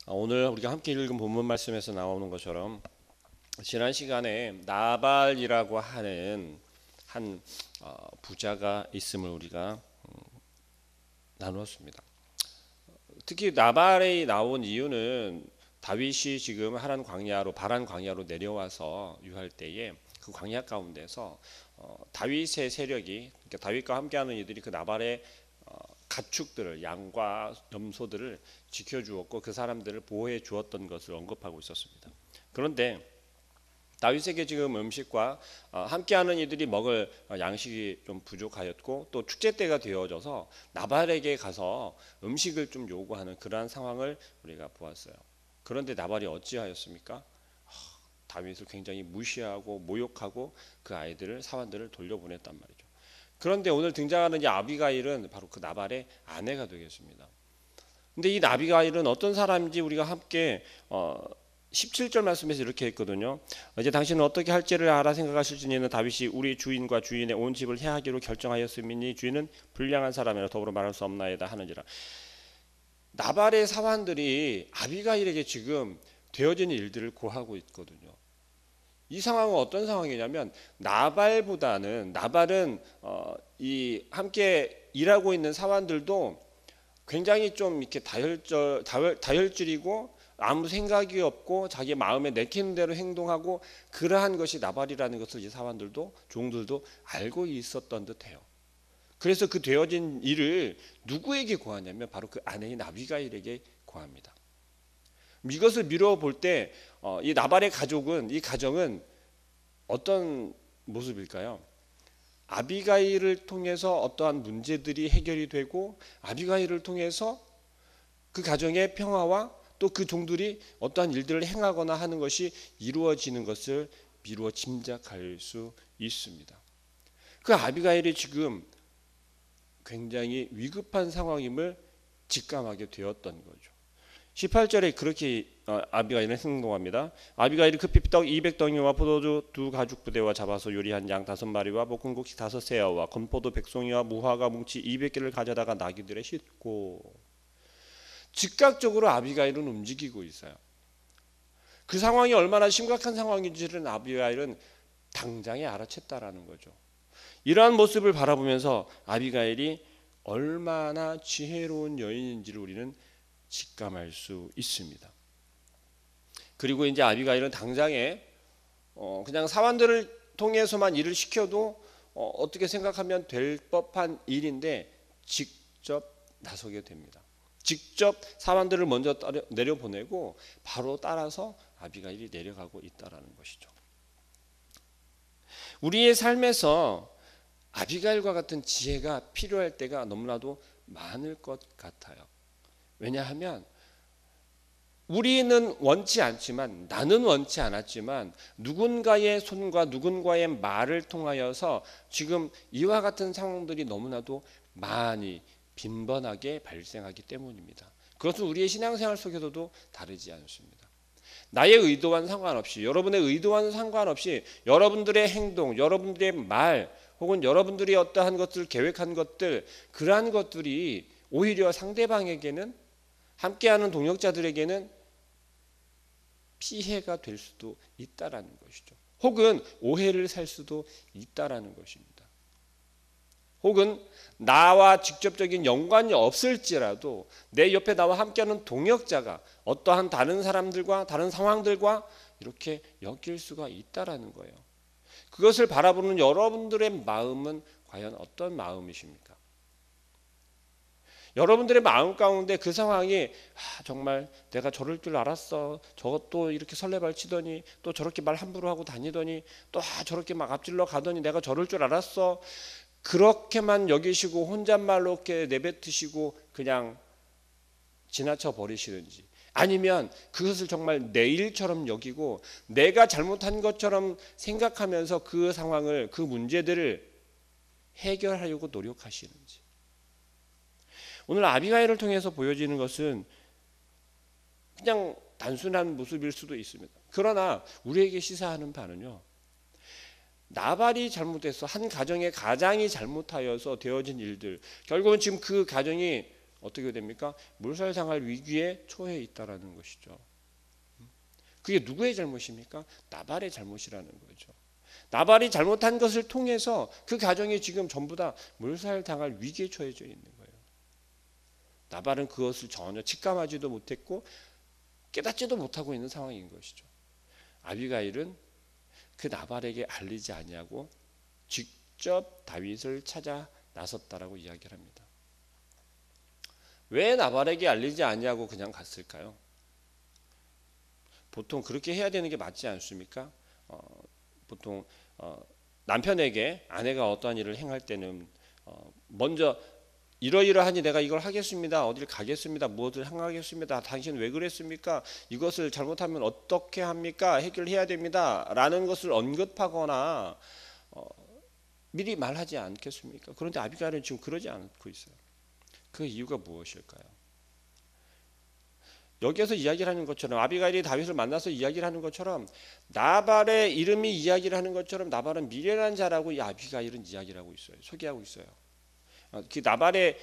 오늘 우리가 함께 읽은 본문 말씀에서 나오는 것처럼 지난 시간에 나발이라고 하는 한 부자가 있음을 우리가 나누었습니다. 특히 나발이 나온 이유는 다윗이 지금 바란 광야로 내려와서 유할 때에 그 광야 가운데서 다윗의 세력이, 그러니까 다윗과 함께하는 이들이 그 나발의 가축들을, 양과 염소들을 지켜주었고 그 사람들을 보호해 주었던 것을 언급하고 있었습니다. 그런데 다윗에게 지금 음식과 함께하는 이들이 먹을 양식이 좀 부족하였고 또 축제 때가 되어져서 나발에게 가서 음식을 좀 요구하는 그러한 상황을 우리가 보았어요. 그런데 나발이 어찌하였습니까? 다윗을 굉장히 무시하고 모욕하고 그 아이들을, 사환들을 돌려보냈단 말이죠. 그런데 오늘 등장하는 이 아비가일은 바로 그 나발의 아내가 되겠습니다. 근데 이 아비가일은 어떤 사람인지 우리가 함께 17절 말씀에서 이렇게 했거든요. 이제 당신은 어떻게 할지를 알아 생각하실지니는 다윗이 우리 주인과 주인의 온 집을 해하기로 결정하였음이니 주인은 불량한 사람이라 더불어 말할 수 없나이다 하느니라. 나발의 사환들이 아비가일에게 지금 되어진 일들을 고하고 있거든요. 이 상황은 어떤 상황이냐면 나발은 이 함께 일하고 있는 사환들도 굉장히 좀 이렇게 다혈질이고 아무 생각이 없고 자기 마음에 내키는 대로 행동하고 그러한 것이 나발이라는 것을 이 사환들도, 종들도 알고 있었던 듯해요. 그래서 그 되어진 일을 누구에게 고하냐면 바로 그 아내인 아비가일에게 고합니다. 이것을 미뤄볼 때 이 나발의 이 가정은 어떤 모습일까요? 아비가일을 통해서 어떠한 문제들이 해결이 되고 아비가일을 통해서 그 가정의 평화와 또 그 종들이 어떠한 일들을 행하거나 하는 것이 이루어지는 것을 미루어 짐작할 수 있습니다. 그 아비가일이 지금 굉장히 위급한 상황임을 직감하게 되었던 거죠. 18절에 그렇게 아비가일은 행동합니다. 아비가일이 급히 떡 200덩이와 포도주 2가죽 부대와 잡아서 요리한 양 5마리와 볶은 곡식 5세어와 건포도 100송이와 무화과 뭉치 200개를 가져다가 나귀들에 싣고, 즉각적으로 아비가일은 움직이고 있어요. 그 상황이 얼마나 심각한 상황인지를 아비가일은 당장에 알아챘다라는 거죠. 이러한 모습을 바라보면서 아비가일이 얼마나 지혜로운 여인인지를 우리는 직감할 수 있습니다. 그리고 이제 아비가일은 당장에 그냥 사환들을 통해서만 일을 시켜도 어떻게 생각하면 될 법한 일인데 직접 나서게 됩니다. 직접 사환들을 먼저 내려보내고 바로 따라서 아비가일이 내려가고 있다라는 것이죠. 우리의 삶에서 아비가일과 같은 지혜가 필요할 때가 너무나도 많을 것 같아요. 왜냐하면 우리는 원치 않지만, 나는 원치 않았지만 누군가의 손과 누군가의 말을 통하여서 지금 이와 같은 상황들이 너무나도 많이 빈번하게 발생하기 때문입니다. 그것은 우리의 신앙생활 속에서도 다르지 않습니다. 나의 의도와는 상관없이, 여러분의 의도와는 상관없이 여러분들의 행동, 여러분들의 말 혹은 여러분들이 어떠한 것들을 계획한 것들, 그러한 것들이 오히려 상대방에게는, 함께하는 동역자들에게는 피해가 될 수도 있다라는 것이죠. 혹은 오해를 살 수도 있다라는 것입니다. 혹은 나와 직접적인 연관이 없을지라도 내 옆에 나와 함께하는 동역자가 어떠한 다른 사람들과 다른 상황들과 이렇게 엮일 수가 있다라는 거예요. 그것을 바라보는 여러분들의 마음은 과연 어떤 마음이십니까? 여러분들의 마음 가운데 그 상황이 정말 내가 저럴 줄 알았어, 저것도 이렇게 설레발치더니 또 저렇게 말 함부로 하고 다니더니 또 저렇게 막 앞질러 가더니 내가 저럴 줄 알았어, 그렇게만 여기시고 혼잣말로 이렇게 내뱉으시고 그냥 지나쳐 버리시는지, 아니면 그것을 정말 내 일처럼 여기고 내가 잘못한 것처럼 생각하면서 그 상황을, 그 문제들을 해결하려고 노력하시는지. 오늘 아비가일을 통해서 보여지는 것은 그냥 단순한 모습일 수도 있습니다. 그러나 우리에게 시사하는 바는요, 나발이 잘못해서 한 가정의 가장이 잘못하여서 되어진 일들, 결국은 지금 그 가정이 어떻게 됩니까? 몰살당할 위기에 처해 있다라는 것이죠. 그게 누구의 잘못입니까? 나발의 잘못이라는 거죠. 나발이 잘못한 것을 통해서 그 가정이 지금 전부 다 몰살당할 위기에 처해져 있는 거예요. 나발은 그것을 전혀 직감하지도 못했고 깨닫지도 못하고 있는 상황인 것이죠. 아비가일은 그 나발에게 알리지 아니하고 직접 다윗을 찾아 나섰다라고 이야기를 합니다. 왜 나발에게 알리지 아니하고 그냥 갔을까요? 보통 그렇게 해야 되는 게 맞지 않습니까? 보통 남편에게 아내가 어떠한 일을 행할 때는 먼저 이러이러하니 내가 이걸 하겠습니다. 어디를 가겠습니다. 무엇을 행하겠습니다. 당신 왜 그랬습니까? 이것을 잘못하면 어떻게 합니까? 해결해야 됩니다. 라는 것을 언급하거나 미리 말하지 않겠습니까? 그런데 아비가일은 지금 그러지 않고 있어요. 그 이유가 무엇일까요? 여기에서 이야기를 하는 것처럼 아비가일이 다윗을 만나서 이야기를 하는 것처럼 나발의 이름이 이야기를 하는 것처럼 나발은 미련한 자라고 이 아비가일은 이야기를 하고 있어요. 소개하고 있어요. 그 나발의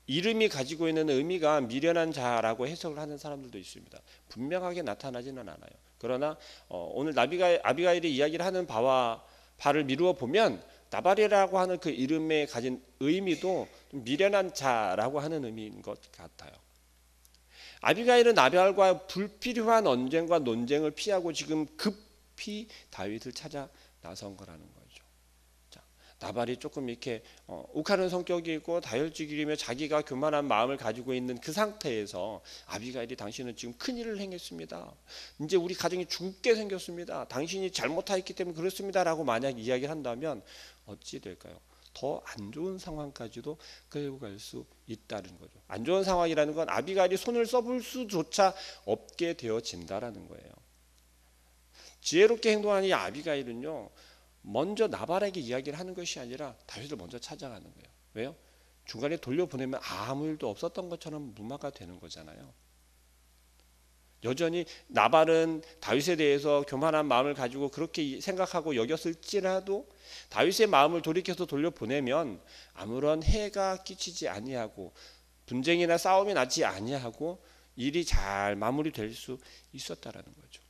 이름이 가지고 있는 의미가 미련한 자라고 해석을 하는 사람들도 있습니다. 분명하게 나타나지는 않아요. 그러나 오늘 아비가일이 이야기를 하는 바를 미루어 보면 나발이라고 하는 그 이름에 가진 의미도 미련한 자라고 하는 의미인 것 같아요. 아비가일은 나발과 불필요한 언쟁과 논쟁을 피하고 지금 급히 다윗을 찾아 나선 거라는 거죠. 자, 나발이 조금 이렇게 욱하는 성격이 있고 다혈질이며 자기가 교만한 마음을 가지고 있는 그 상태에서 아비가일이 당신은 지금 큰일을 행했습니다. 이제 우리 가정이 죽게 생겼습니다. 당신이 잘못하였기 때문에 그렇습니다. 라고 만약 이야기를 한다면 어찌 될까요? 더 안 좋은 상황까지도 끌고 갈 수 있다는 거죠. 안 좋은 상황이라는 건 아비가일이 손을 써볼 수조차 없게 되어진다라는 거예요. 지혜롭게 행동하는 이 아비가일은요, 먼저 나발에게 이야기를 하는 것이 아니라 다윗을 먼저 찾아가는 거예요. 왜요? 중간에 돌려보내면 아무 일도 없었던 것처럼 무마가 되는 거잖아요. 여전히 나발은 다윗에 대해서 교만한 마음을 가지고 그렇게 생각하고 여겼을지라도 다윗의 마음을 돌이켜서 돌려보내면 아무런 해가 끼치지 아니하고 분쟁이나 싸움이 나지 아니하고 일이 잘 마무리될 수 있었다라는 거죠.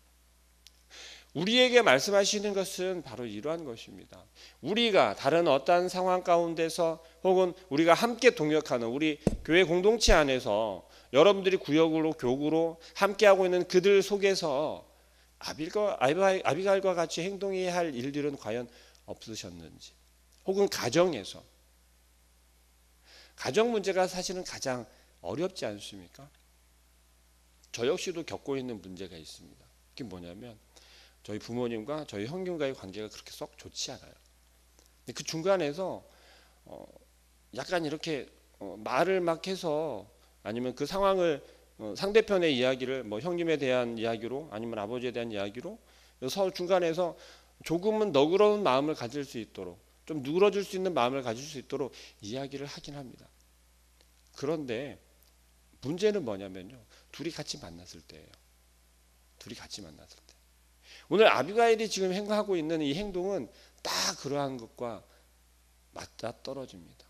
우리에게 말씀하시는 것은 바로 이러한 것입니다. 우리가 다른 어떠한 상황 가운데서 혹은 우리가 함께 동역하는 우리 교회 공동체 안에서 여러분들이 구역으로 교구로 함께하고 있는 그들 속에서 아비가일과 같이 행동해야 할 일들은 과연 없으셨는지, 혹은 가정에서 가정 문제가 사실은 가장 어렵지 않습니까? 저 역시도 겪고 있는 문제가 있습니다. 그게 뭐냐면 저희 부모님과 저희 형님과의 관계가 그렇게 썩 좋지 않아요. 근데 그 중간에서 약간 이렇게 말을 막 해서 아니면 그 상황을 상대편의 이야기를 뭐 형님에 대한 이야기로 아니면 아버지에 대한 이야기로 서로 중간에서 조금은 너그러운 마음을 가질 수 있도록 좀 누그러질 수 있는 마음을 가질 수 있도록 이야기를 하긴 합니다. 그런데 문제는 뭐냐면요, 둘이 같이 만났을 때예요. 둘이 같이 만났을 때. 오늘 아비가일이 지금 행하고 있는 이 행동은 딱 그러한 것과 맞아 떨어집니다.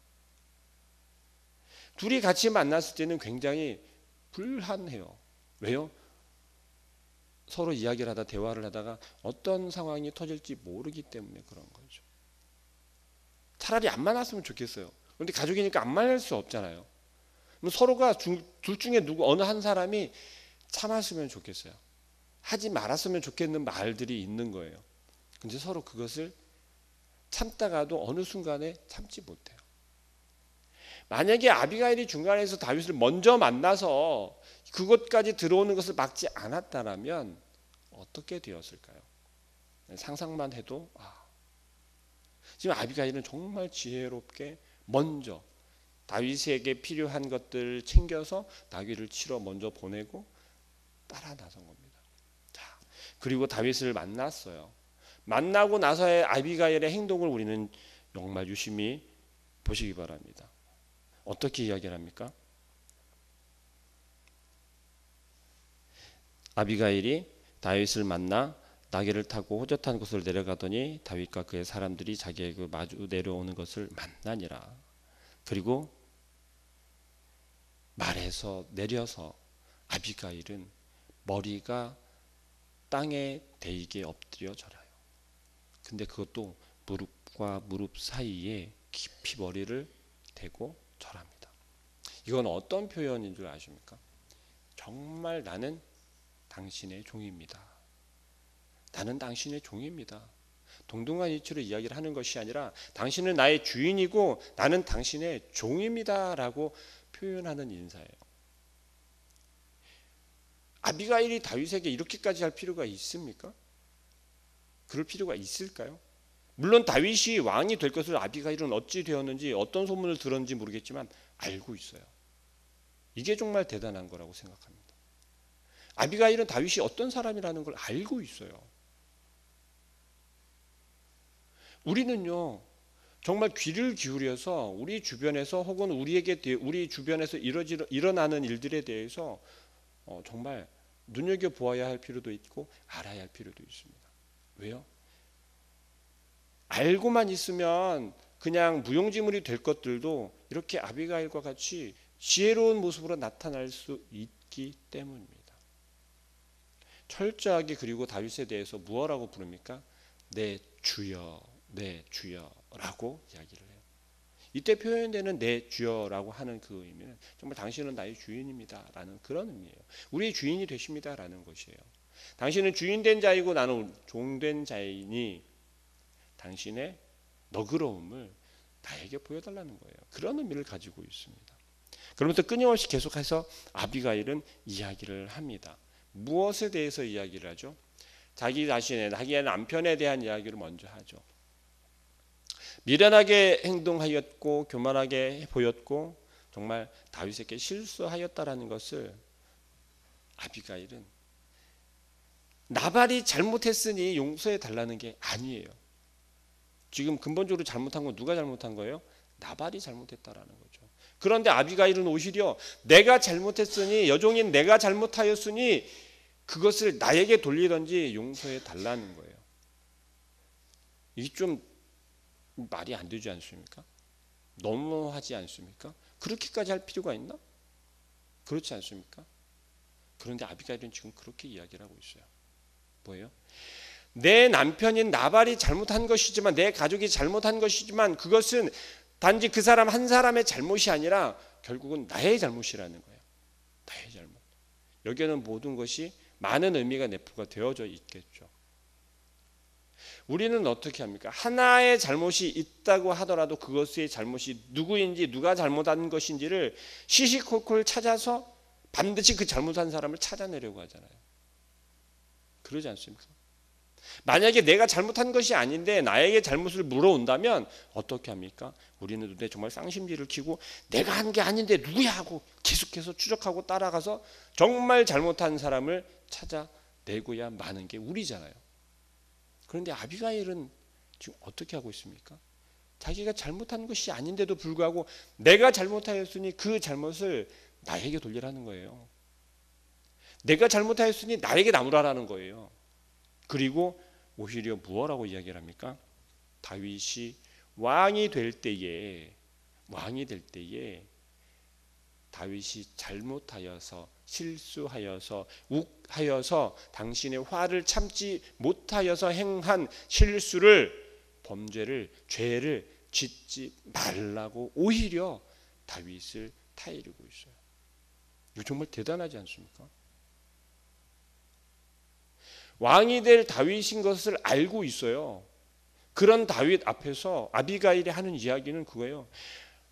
둘이 같이 만났을 때는 굉장히 불안해요. 왜요? 서로 이야기를 하다 대화를 하다가 어떤 상황이 터질지 모르기 때문에 그런 거죠. 차라리 안 만났으면 좋겠어요. 그런데 가족이니까 안 만날 수 없잖아요. 서로가 둘 중에 어느 한 사람이 참았으면 좋겠어요. 하지 말았으면 좋겠는 말들이 있는 거예요. 근데 서로 그것을 참다가도 어느 순간에 참지 못해요. 만약에 아비가일이 중간에서 다윗을 먼저 만나서 그것까지 들어오는 것을 막지 않았다면 어떻게 되었을까요? 상상만 해도 지금 아비가일은 정말 지혜롭게 먼저 다윗에게 필요한 것들을 챙겨서 나귀를 치러 먼저 보내고 따라 나선 겁니다. 자, 그리고 다윗을 만났어요. 만나고 나서의 아비가일의 행동을 우리는 정말 유심히 보시기 바랍니다. 어떻게 이야기를 합니까? 아비가일이 다윗을 만나 나귀를 타고 호젓한 곳을 내려가더니 다윗과 그의 사람들이 자기에게 마주 내려오는 것을 만나니라. 그리고 말에서 내려서 아비가일은 머리가 땅에 대이게 엎드려 절아요. 근데 그것도 무릎과 무릎 사이에 깊이 머리를 대고 절합니다. 이건 어떤 표현인 줄 아십니까? 정말 나는 당신의 종입니다. 나는 당신의 종입니다. 동등한 이치로 이야기를 하는 것이 아니라 당신은 나의 주인이고 나는 당신의 종입니다 라고 표현하는 인사예요. 아비가일이 다윗에게 이렇게까지 할 필요가 있습니까? 그럴 필요가 있을까요? 물론 다윗이 왕이 될 것을 아비가일은 어찌 되었는지 어떤 소문을 들었는지 모르겠지만 알고 있어요. 이게 정말 대단한 거라고 생각합니다. 아비가일은 다윗이 어떤 사람이라는 걸 알고 있어요. 우리는요, 정말 귀를 기울여서 우리 주변에서 혹은 우리 주변에서 일어나는 일들에 대해서 정말 눈여겨보아야 할 필요도 있고 알아야 할 필요도 있습니다. 왜요? 알고만 있으면 그냥 무용지물이 될 것들도 이렇게 아비가일과 같이 지혜로운 모습으로 나타날 수 있기 때문입니다. 철저하게 그리고 다윗에 대해서 무엇라고 부릅니까? 내 주여, 내 주여라고 이야기를 해요. 이때 표현되는 내 주여라고 하는 그 의미는 정말 당신은 나의 주인입니다 라는 그런 의미예요. 우리의 주인이 되십니다 라는 것이에요. 당신은 주인된 자이고 나는 종된 자이니 당신의 너그러움을 나에게 보여달라는 거예요. 그런 의미를 가지고 있습니다. 그러면서 끊임없이 계속해서 아비가일은 이야기를 합니다. 무엇에 대해서 이야기를 하죠? 자기의 남편에 대한 이야기를 먼저 하죠. 미련하게 행동하였고 교만하게 보였고 정말 다윗에게 실수하였다라는 것을 아비가일은 나발이 잘못했으니 용서해 달라는 게 아니에요. 지금 근본적으로 잘못한 건 누가 잘못한 거예요? 나발이 잘못했다라는 거죠. 그런데 아비가일은 오히려 내가 잘못했으니 여종인 내가 잘못하였으니 그것을 나에게 돌리든지 용서해 달라는 거예요. 이게 좀 말이 안 되지 않습니까? 너무하지 않습니까? 그렇게까지 할 필요가 있나? 그렇지 않습니까? 그런데 아비가일은 지금 그렇게 이야기를 하고 있어요. 뭐예요? 내 남편인 나발이 잘못한 것이지만 내 가족이 잘못한 것이지만 그것은 단지 그 사람 한 사람의 잘못이 아니라 결국은 나의 잘못이라는 거예요. 나의 잘못. 여기에는 모든 것이 많은 의미가 내포가 되어져 있겠죠. 우리는 어떻게 합니까? 하나의 잘못이 있다고 하더라도 그것의 잘못이 누구인지 누가 잘못한 것인지를 시시콜콜 찾아서 반드시 그 잘못한 사람을 찾아내려고 하잖아요. 그러지 않습니까? 만약에 내가 잘못한 것이 아닌데 나에게 잘못을 물어온다면 어떻게 합니까? 우리는 눈에 정말 쌍심지를 켜고 내가 한 게 아닌데 누구야 하고 계속해서 추적하고 따라가서 정말 잘못한 사람을 찾아내고야 마는 게 우리잖아요. 그런데 아비가일은 지금 어떻게 하고 있습니까? 자기가 잘못한 것이 아닌데도 불구하고 내가 잘못하였으니 그 잘못을 나에게 돌리라는 거예요. 내가 잘못하였으니 나에게 나무라라는 거예요. 그리고 오히려 무엇라고 이야기를 합니까? 다윗이 왕이 될 때에 다윗이 잘못하여서 실수하여서 욱하여서 당신의 화를 참지 못하여서 행한 범죄를 죄를 짓지 말라고 오히려 다윗을 타이르고 있어요. 이거 정말 대단하지 않습니까? 왕이 될 다윗인 것을 알고 있어요. 그런 다윗 앞에서 아비가일이 하는 이야기는 그거예요.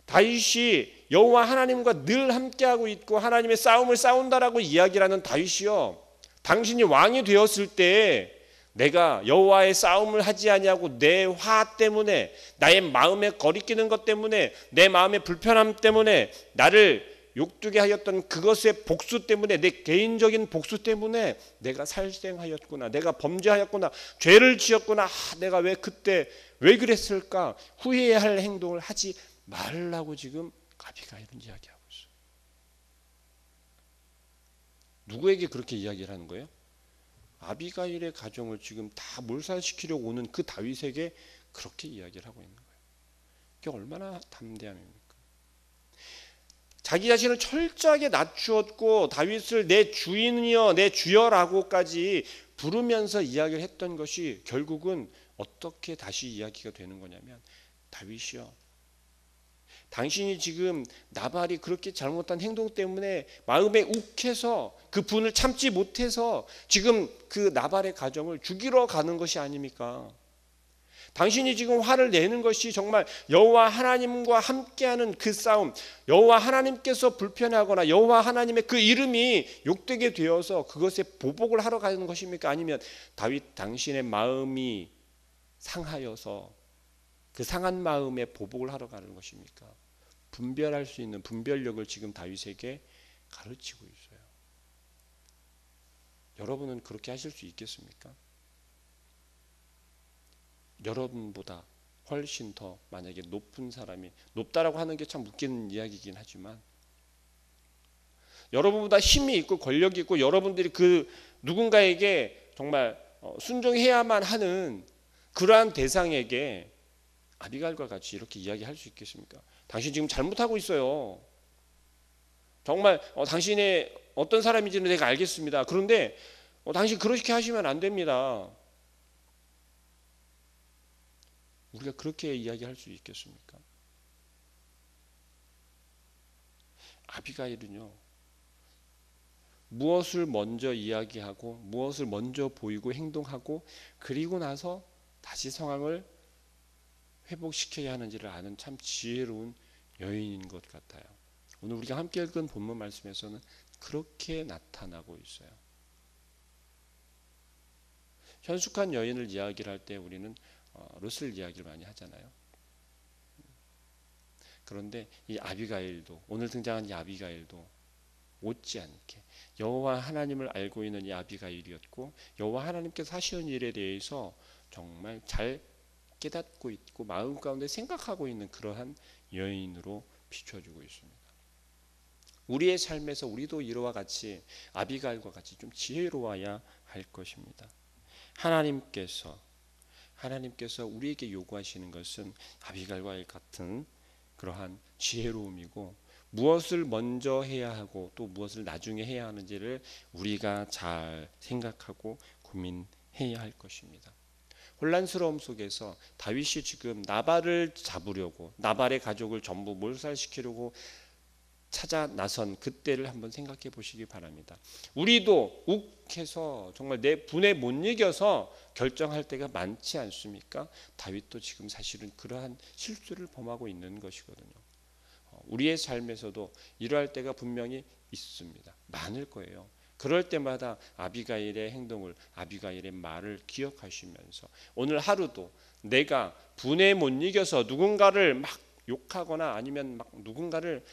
다윗이 여호와 하나님과 늘 함께하고 있고 하나님의 싸움을 싸운다라고 이야기를 하는 다윗이요, 당신이 왕이 되었을 때 내가 여호와의 싸움을 하지 아니하고 내 화 때문에, 나의 마음에 거리끼는 것 때문에, 내 마음의 불편함 때문에, 나를 욕되게 하였던 그것의 복수 때문에, 내 개인적인 복수 때문에 내가 살생하였구나, 내가 범죄하였구나, 죄를 지었구나, 내가 왜 그때 왜 그랬을까, 후회해야 할 행동을 하지 말라고 지금 아비가일은 이야기하고 있어요. 누구에게 그렇게 이야기를 하는 거예요? 아비가일의 가정을 지금 다 몰살시키려고 오는 그 다윗에게 그렇게 이야기를 하고 있는 거예요. 이게 얼마나 담대함입니까? 자기 자신을 철저하게 낮추었고 다윗을 내 주인이여 내 주여라고까지 부르면서 이야기를 했던 것이 결국은 어떻게 다시 이야기가 되는 거냐면, 다윗이여, 당신이 지금 나발이 그렇게 잘못한 행동 때문에 마음에 욱해서 그 분을 참지 못해서 지금 그 나발의 가정을 죽이러 가는 것이 아닙니까? 당신이 지금 화를 내는 것이 정말 여호와 하나님과 함께하는 그 싸움, 여호와 하나님께서 불편하거나 여호와 하나님의 그 이름이 욕되게 되어서 그것에 보복을 하러 가는 것입니까? 아니면 다윗 당신의 마음이 상하여서 그 상한 마음에 보복을 하러 가는 것입니까? 분별할 수 있는 분별력을 지금 다윗에게 가르치고 있어요. 여러분은 그렇게 하실 수 있겠습니까? 여러분보다 훨씬 더 만약에 높은 사람이, 높다라고 하는 게 참 웃기는 이야기이긴 하지만, 여러분보다 힘이 있고 권력이 있고 여러분들이 그 누군가에게 정말 순종해야만 하는 그러한 대상에게 아비가일과 같이 이렇게 이야기할 수 있겠습니까? 당신 지금 잘못하고 있어요. 정말 당신의 어떤 사람인지는 내가 알겠습니다. 그런데 당신 그렇게 하시면 안 됩니다. 우리가 그렇게 이야기할 수 있겠습니까? 아비가일은요, 무엇을 먼저 이야기하고 무엇을 먼저 보이고 행동하고 그리고 나서 다시 상황을 회복시켜야 하는지를 아는 참 지혜로운 여인인 것 같아요. 오늘 우리가 함께 읽은 본문 말씀에서는 그렇게 나타나고 있어요. 현숙한 여인을 이야기를 할 때 우리는 룻을 이야기를 많이 하잖아요. 그런데 이 아비가일도, 오늘 등장한 이 아비가일도 못지않게 여호와 하나님을 알고 있는 이 아비가일이었고, 여호와 하나님께서 하시는 일에 대해서 정말 잘 깨닫고 있고 마음 가운데 생각하고 있는 그러한 여인으로 비춰주고 있습니다. 우리의 삶에서 우리도 이와 같이 아비가일과 같이 좀 지혜로워야 할 것입니다. 하나님께서 우리에게 요구하시는 것은 아비가일과 같은 그러한 지혜로움이고, 무엇을 먼저 해야 하고 또 무엇을 나중에 해야 하는지를 우리가 잘 생각하고 고민해야 할 것입니다. 혼란스러움 속에서 다윗이 지금 나발을 잡으려고, 나발의 가족을 전부 몰살시키려고 찾아 나선 그때를 한번 생각해 보시기 바랍니다. 우리도 욱해서 정말 내 분에 못 이겨서 결정할 때가 많지 않습니까? 다윗도 지금 사실은 그러한 실수를 범하고 있는 것이거든요. 우리의 삶에서도 이러할 때가 분명히 있습니다. 많을 거예요. 그럴 때마다 아비가일의 행동을, 아비가일의 말을 기억하시면서 오늘 하루도 내가 분에 못 이겨서 누군가를 막 욕하거나 아니면 막 누군가를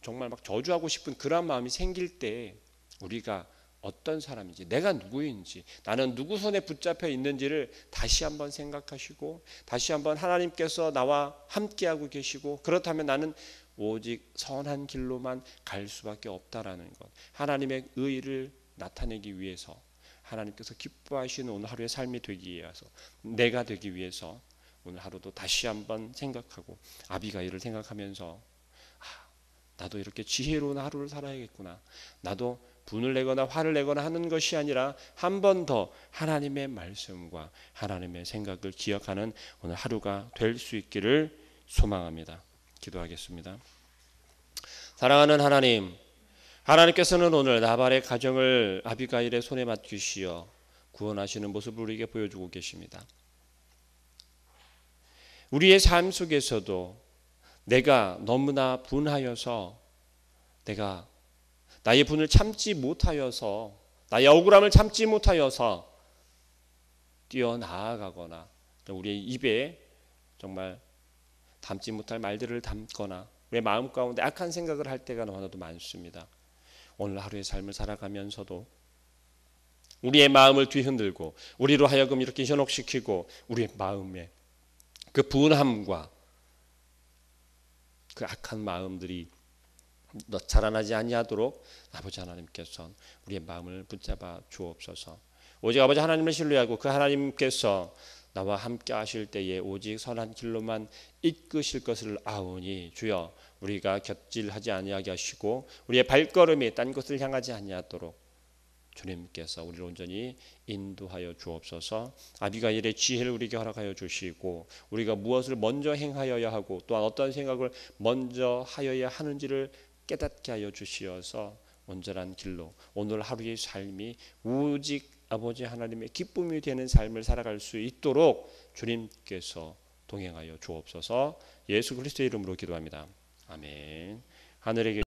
정말 막 저주하고 싶은 그런 마음이 생길 때 우리가 어떤 사람인지, 내가 누구인지, 나는 누구 손에 붙잡혀 있는지를 다시 한번 생각하시고, 다시 한번 하나님께서 나와 함께하고 계시고, 그렇다면 나는 오직 선한 길로만 갈 수밖에 없다라는 것, 하나님의 의를 나타내기 위해서, 하나님께서 기뻐하시는 오늘 하루의 삶이 되기 위해서, 내가 되기 위해서 오늘 하루도 다시 한번 생각하고 아비가일을 생각하면서 나도 이렇게 지혜로운 하루를 살아야겠구나. 나도 분을 내거나 화를 내거나 하는 것이 아니라 한 번 더 하나님의 말씀과 하나님의 생각을 기억하는 오늘 하루가 될 수 있기를 소망합니다. 기도하겠습니다. 사랑하는 하나님, 하나님께서는 오늘 나발의 가정을 아비가일의 손에 맡기시어 구원하시는 모습을 우리에게 보여주고 계십니다. 우리의 삶 속에서도 내가 너무나 분하여서, 내가 나의 분을 참지 못하여서, 나의 억울함을 참지 못하여서 뛰어나아가거나 우리의 입에 정말 담지 못할 말들을 담거나 우리의 마음 가운데 악한 생각을 할 때가 너무나도 많습니다. 오늘 하루의 삶을 살아가면서도 우리의 마음을 뒤흔들고 우리로 하여금 이렇게 현혹시키고 우리의 마음에 그 분함과 그 악한 마음들이 자라나지 아니하도록 아버지 하나님께서 우리의 마음을 붙잡아 주옵소서. 오직 아버지 하나님을 신뢰하고 그 하나님께서 나와 함께 하실 때에 오직 선한 길로만 이끄실 것을 아오니 주여 우리가 곁질하지 아니하게 하시고 우리의 발걸음이 딴 곳을 향하지 아니하도록 주님께서 우리를 온전히 인도하여 주옵소서. 아비가일의 지혜를 우리에게 허락하여 주시고 우리가 무엇을 먼저 행하여야 하고 또한 어떤 생각을 먼저 하여야 하는지를 깨닫게 하여 주시어서 온전한 길로 오늘 하루의 삶이 오직 아버지 하나님의 기쁨이 되는 삶을 살아갈 수 있도록 주님께서 동행하여 주옵소서. 예수 그리스도의 이름으로 기도합니다. 아멘. 하늘에